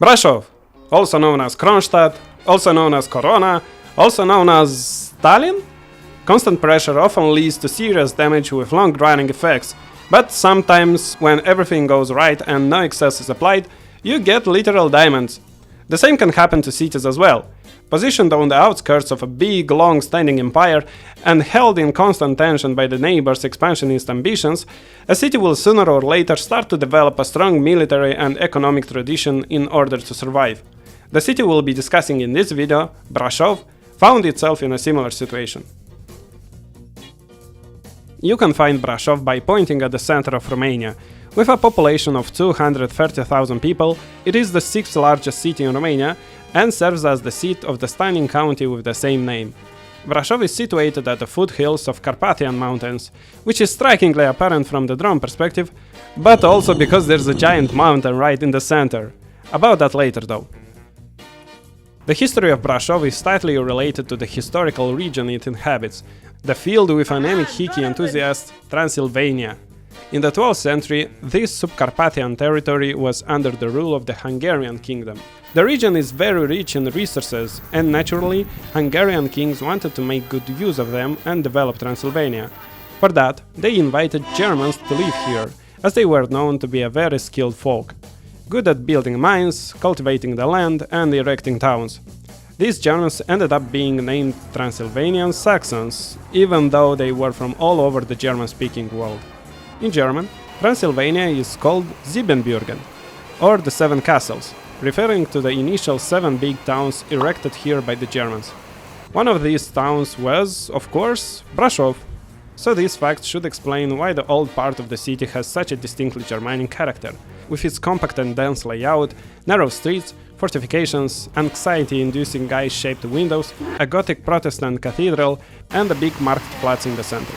BRAŠOV, also known as Kronstadt, also known as Corona, also known as Stalin? Constant pressure often leads to serious damage with long-running effects, but sometimes when everything goes right and no excess is applied, you get literal diamonds. The same can happen to cities as well. Positioned on the outskirts of a big, long-standing empire and held in constant tension by the neighbors' expansionist ambitions, a city will sooner or later start to develop a strong military and economic tradition in order to survive. The city we'll be discussing in this video, BRAŠOV, found itself in a similar situation. You can find BRAŠOV by pointing at the center of Romania. With a population of 230,000 people, it is the 6th largest city in Romania and serves as the seat of the stunning county with the same name. BRAŠOV is situated at the foothills of Carpathian Mountains, which is strikingly apparent from the drone perspective, but also because there's a giant mountain right in the center. About that later though. The history of BRAŠOV is tightly related to the historical region it inhabits, the field with anemic hickey enthusiasts, Transylvania. In the 12th century, this subcarpathian territory was under the rule of the Hungarian kingdom. The region is very rich in resources, and naturally, Hungarian kings wanted to make good use of them and develop Transylvania. For that, they invited Germans to live here, as they were known to be a very skilled folk, good at building mines, cultivating the land, and erecting towns. These Germans ended up being named Transylvanian Saxons, even though they were from all over the German-speaking world. In German, Transylvania is called Siebenbürgen, or the Seven Castles, referring to the initial 7 big towns erected here by the Germans. One of these towns was, of course, BRAŠOV. So these facts should explain why the old part of the city has such a distinctly Germanic character, with its compact and dense layout, narrow streets, fortifications, anxiety-inducing eye-shaped windows, a Gothic Protestant cathedral, and a big marketplace in the center.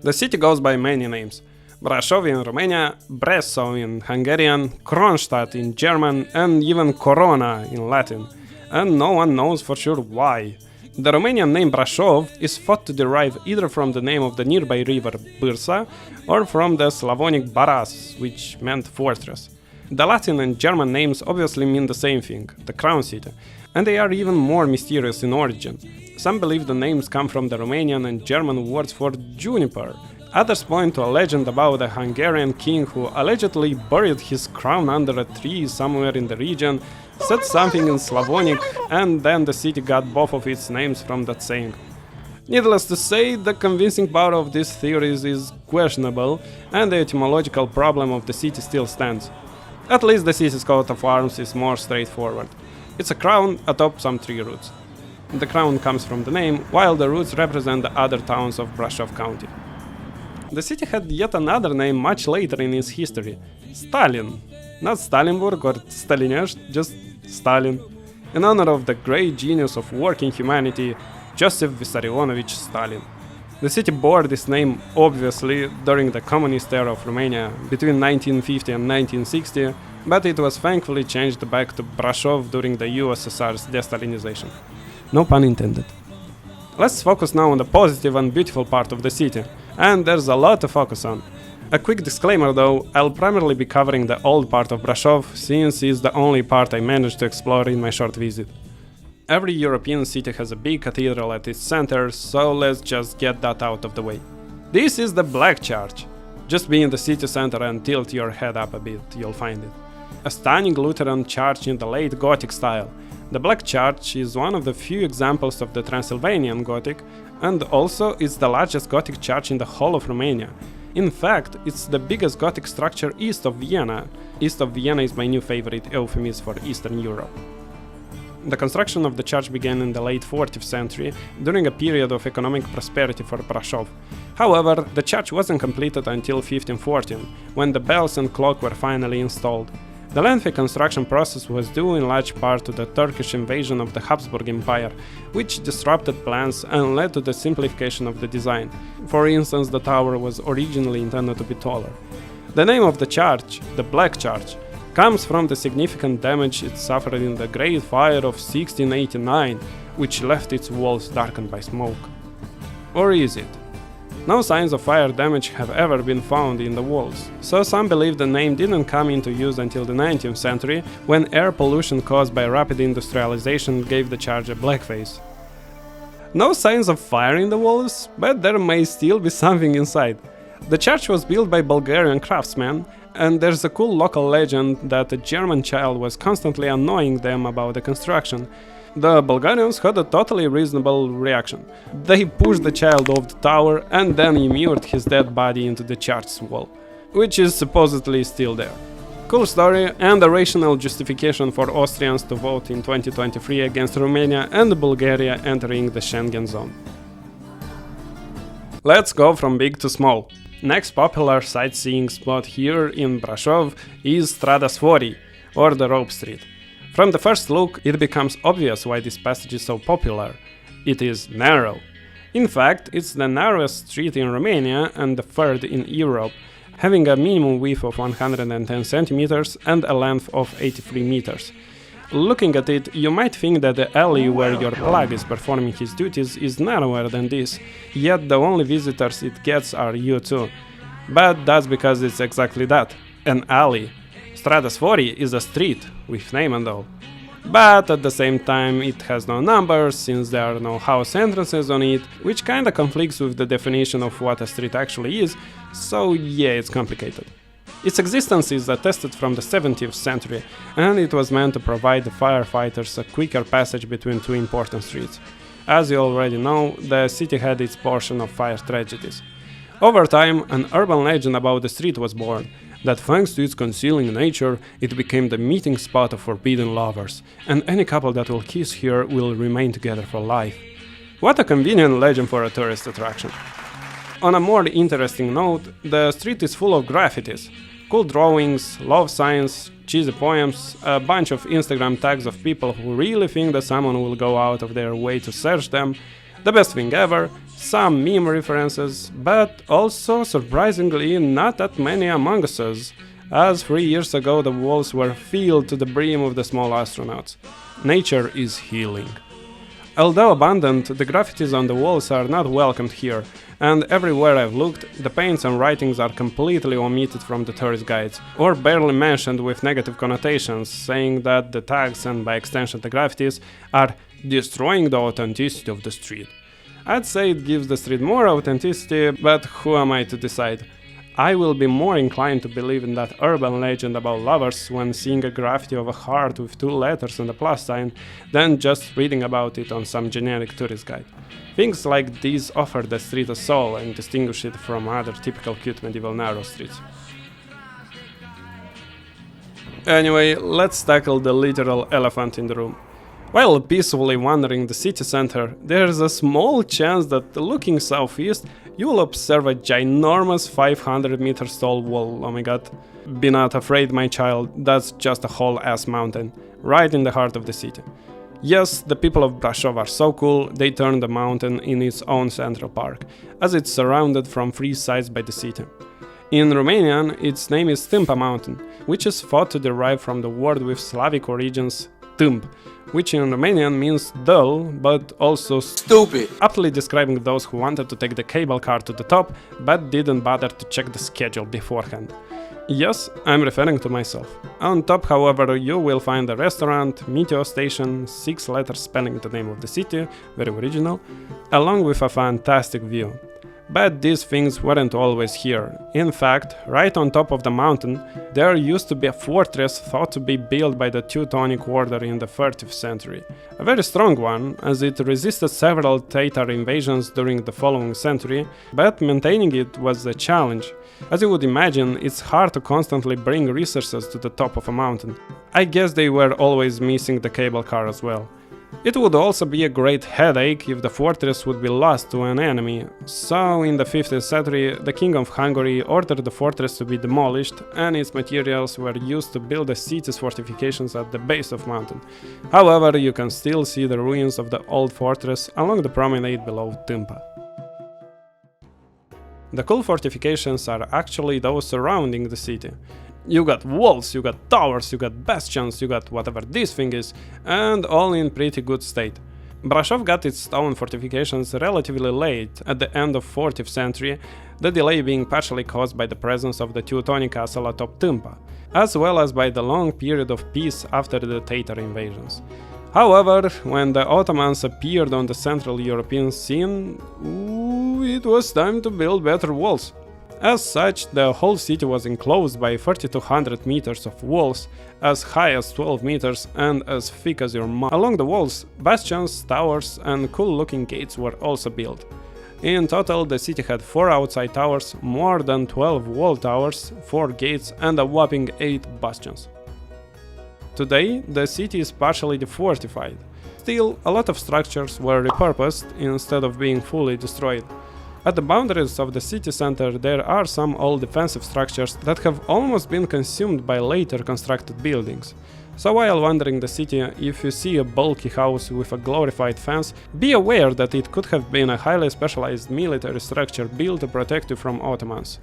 The city goes by many names: BRAŠOV in Romania, Brezov in Hungarian, Kronstadt in German, and even Corona in Latin, and no one knows for sure why. The Romanian name BRAŠOV is thought to derive either from the name of the nearby river Bârsa or from the Slavonic Baras, which meant fortress. The Latin and German names obviously mean the same thing, the crown city, and they are even more mysterious in origin. Some believe the names come from the Romanian and German words for juniper. Others point to a legend about a Hungarian king who allegedly buried his crown under a tree somewhere in the region, said something in Slavonic, and then the city got both of its names from that saying. Needless to say, the convincing power of these theories is questionable, and the etymological problem of the city still stands. At least the city's coat of arms is more straightforward. It's a crown atop some tree roots. The crown comes from the name, while the roots represent the other towns of BRAŠOV county. The city had yet another name much later in its history: Stalin. Not Stalinburg or Stalinești, just Stalin, in honor of the great genius of working humanity, Joseph Vissarionovich Stalin. The city bore this name, obviously, during the communist era of Romania, between 1950 and 1960, but it was thankfully changed back to BRAŠOV during the USSR's de-Stalinization. No pun intended. Let's focus now on the positive and beautiful part of the city, and there's a lot to focus on. A quick disclaimer though, I'll primarily be covering the old part of BRAŠOV, since it's the only part I managed to explore in my short visit. Every European city has a big cathedral at its center, so let's just get that out of the way. This is the Black Church. Just be in the city center and tilt your head up a bit, you'll find it. A stunning Lutheran church in the late Gothic style. The Black Church is one of the few examples of the Transylvanian Gothic, and also it's the largest Gothic church in the whole of Romania. In fact, it's the biggest Gothic structure east of Vienna. East of Vienna is my new favorite euphemism for Eastern Europe. The construction of the church began in the late 14th century, during a period of economic prosperity for BRAŠOV. However, the church wasn't completed until 1514, when the bells and clock were finally installed. The lengthy construction process was due in large part to the Turkish invasion of the Habsburg Empire, which disrupted plans and led to the simplification of the design. For instance, the tower was originally intended to be taller. The name of the church, the Black Church, comes from the significant damage it suffered in the Great Fire of 1689, which left its walls darkened by smoke. Or is it? No signs of fire damage have ever been found in the walls, so some believe the name didn't come into use until the 19th century, when air pollution caused by rapid industrialization gave the church a blackface. No signs of fire in the walls, but there may still be something inside. The church was built by Bulgarian craftsmen, and there's a cool local legend that a German child was constantly annoying them about the construction. The Bulgarians had a totally reasonable reaction. They pushed the child off the tower and then immured his dead body into the church's wall, which is supposedly still there. Cool story and a rational justification for Austrians to vote in 2023 against Romania and Bulgaria entering the Schengen zone. Let's go from big to small. Next popular sightseeing spot here in BRAŠOV is Strada Svori, or the Rope Street. From the first look, it becomes obvious why this passage is so popular. It is narrow. In fact, it's the narrowest street in Romania and the third in Europe, having a minimum width of 110 centimeters and a length of 83 meters. Looking at it, you might think that the alley where your plug is performing his duties is narrower than this, yet the only visitors it gets are you two. But that's because it's exactly that, an alley. Strada Svori is a street, with name and all. But at the same time it has no numbers, since there are no house entrances on it, which kinda conflicts with the definition of what a street actually is, so yeah, it's complicated. Its existence is attested from the 17th century, and it was meant to provide the firefighters a quicker passage between two important streets. As you already know, the city had its portion of fire tragedies. Over time, an urban legend about the street was born, that thanks to its concealing nature, it became the meeting spot of forbidden lovers, and any couple that will kiss here will remain together for life. What a convenient legend for a tourist attraction. On a more interesting note, the street is full of graffitis. Cool drawings, love signs, cheesy poems, a bunch of Instagram tags of people who really think that someone will go out of their way to search them, the best thing ever, some meme references, but also surprisingly not that many among us, as 3 years ago the walls were filled to the brim of the small astronauts. Nature is healing. Although abundant, the graffitis on the walls are not welcomed here, and everywhere I've looked, the paints and writings are completely omitted from the tourist guides, or barely mentioned with negative connotations, saying that the tags and by extension the graffitis are destroying the authenticity of the street. I'd say it gives the street more authenticity, but who am I to decide? I will be more inclined to believe in that urban legend about lovers when seeing a graffiti of a heart with 2 letters and a plus sign, than just reading about it on some generic tourist guide. Things like these offer the street a soul and distinguish it from other typical cute medieval narrow streets. Anyway, let's tackle the literal elephant in the room. While peacefully wandering the city center, there's a small chance that looking southeast, you will observe a ginormous 500 meters tall wall. Oh my god. Be not afraid, my child, that's just a whole ass mountain, right in the heart of the city. Yes, the people of BRAŠOV are so cool, they turned the mountain in its own central park, as it's surrounded from 3 sides by the city. In Romanian, its name is Tâmpa Mountain, which is thought to derive from the word with Slavic origins tâmp, which in Romanian means dull, but also stupid, aptly describing those who wanted to take the cable car to the top, but didn't bother to check the schedule beforehand. Yes, I'm referring to myself. On top, however, you will find a restaurant, meteo station, 6 letters spelling the name of the city, very original, along with a fantastic view. But these things weren't always here. In fact, right on top of the mountain, there used to be a fortress thought to be built by the Teutonic Order in the 30th century. A very strong one, as it resisted several Tatar invasions during the following century, but maintaining it was a challenge. As you would imagine, it's hard to constantly bring resources to the top of a mountain. I guess they were always missing the cable car as well. It would also be a great headache if the fortress would be lost to an enemy, so in the 15th century the King of Hungary ordered the fortress to be demolished and its materials were used to build the city's fortifications at the base of the mountain. However, you can still see the ruins of the old fortress along the promenade below Tâmpa. The cool fortifications are actually those surrounding the city. You got walls, you got towers, you got bastions, you got whatever this thing is, and all in pretty good state. BRAŠOV got its stone fortifications relatively late, at the end of 4th century, the delay being partially caused by the presence of the Teutonic castle atop Tâmpa, as well as by the long period of peace after the Tatar invasions. However, when the Ottomans appeared on the Central European scene, it was time to build better walls. As such, the whole city was enclosed by 3,200 meters of walls, as high as 12 meters and as thick as your mouth. Along the walls, bastions, towers and cool-looking gates were also built. In total, the city had 4 outside towers, more than 12 wall towers, 4 gates and a whopping 8 bastions. Today, the city is partially defortified. Still, a lot of structures were repurposed instead of being fully destroyed. At the boundaries of the city center there are some old defensive structures that have almost been consumed by later constructed buildings. So while wandering the city, if you see a bulky house with a glorified fence, be aware that it could have been a highly specialized military structure built to protect you from Ottomans.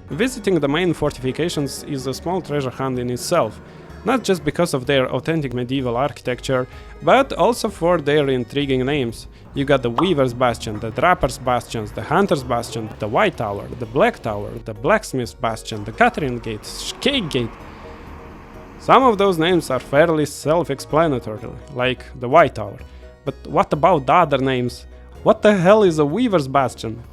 Visiting the main fortifications is a small treasure hunt in itself, not just because of their authentic medieval architecture, but also for their intriguing names. You got the Weaver's Bastion, the Draper's Bastions, the Hunter's Bastion, the White Tower, the Black Tower, the Blacksmith's Bastion, the Catherine Gate, Cake Gate. Some of those names are fairly self-explanatory, like the White Tower. But what about the other names? What the hell is a Weaver's Bastion?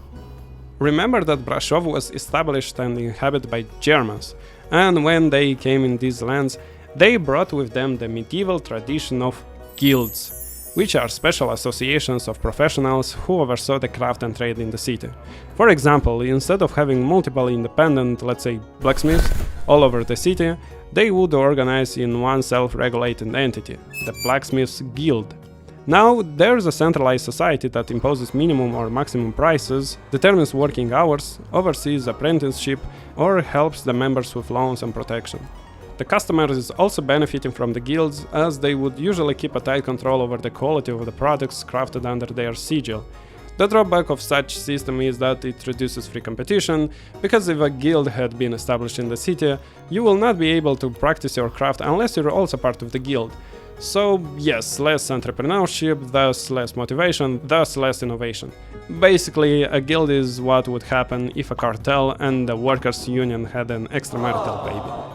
Remember that BRAŠOV was established and inhabited by Germans, and when they came in these lands, they brought with them the medieval tradition of guilds, which are special associations of professionals who oversaw the craft and trade in the city. For example, instead of having multiple independent, let's say, blacksmiths all over the city, they would organize in one self-regulated entity, the Blacksmiths Guild. Now, there's a centralized society that imposes minimum or maximum prices, determines working hours, oversees apprenticeship, or helps the members with loans and protection. The customer is also benefiting from the guilds, as they would usually keep a tight control over the quality of the products crafted under their sigil. The drawback of such system is that it reduces free competition, because if a guild had been established in the city, you will not be able to practice your craft unless you're also part of the guild. So yes, less entrepreneurship, thus less motivation, thus less innovation. Basically, a guild is what would happen if a cartel and the workers' union had an extramarital baby.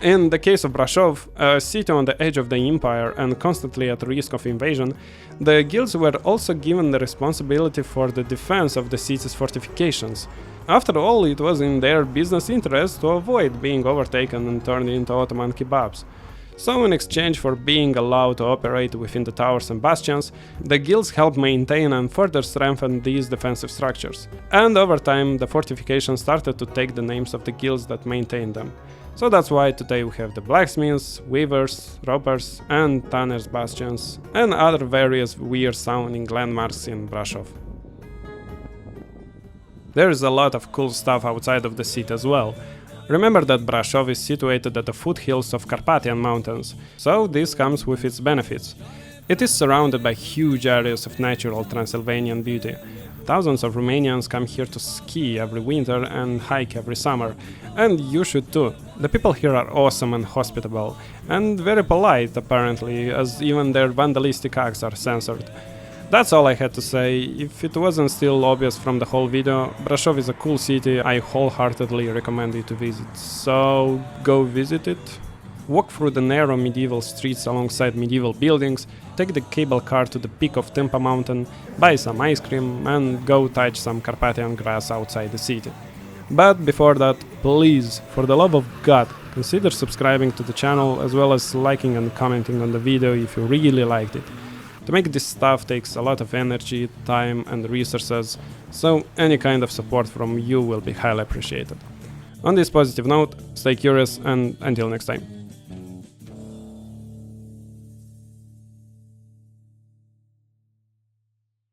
In the case of BRAŠOV, a city on the edge of the empire and constantly at risk of invasion, the guilds were also given the responsibility for the defense of the city's fortifications. After all, it was in their business interest to avoid being overtaken and turned into Ottoman kebabs. So in exchange for being allowed to operate within the towers and bastions, the guilds helped maintain and further strengthen these defensive structures. And over time, the fortifications started to take the names of the guilds that maintained them. So that's why today we have the blacksmiths, weavers, ropers and tanners bastions, and other various weird sounding landmarks in BRAŠOV. There is a lot of cool stuff outside of the city as well. Remember that BRAŠOV is situated at the foothills of Carpathian Mountains, so this comes with its benefits. It is surrounded by huge areas of natural Transylvanian beauty. Thousands of Romanians come here to ski every winter and hike every summer, and you should too. The people here are awesome and hospitable, and very polite apparently, as even their vandalistic acts are censored. That's all I had to say. If it wasn't still obvious from the whole video, BRAŠOV is a cool city I wholeheartedly recommend you to visit, so go visit it. Walk through the narrow medieval streets alongside medieval buildings, take the cable car to the peak of Tâmpa mountain, buy some ice cream and go touch some Carpathian grass outside the city. But before that, please, for the love of God, consider subscribing to the channel as well as liking and commenting on the video if you really liked it. To make this stuff takes a lot of energy, time and resources, so any kind of support from you will be highly appreciated. On this positive note, stay curious and until next time.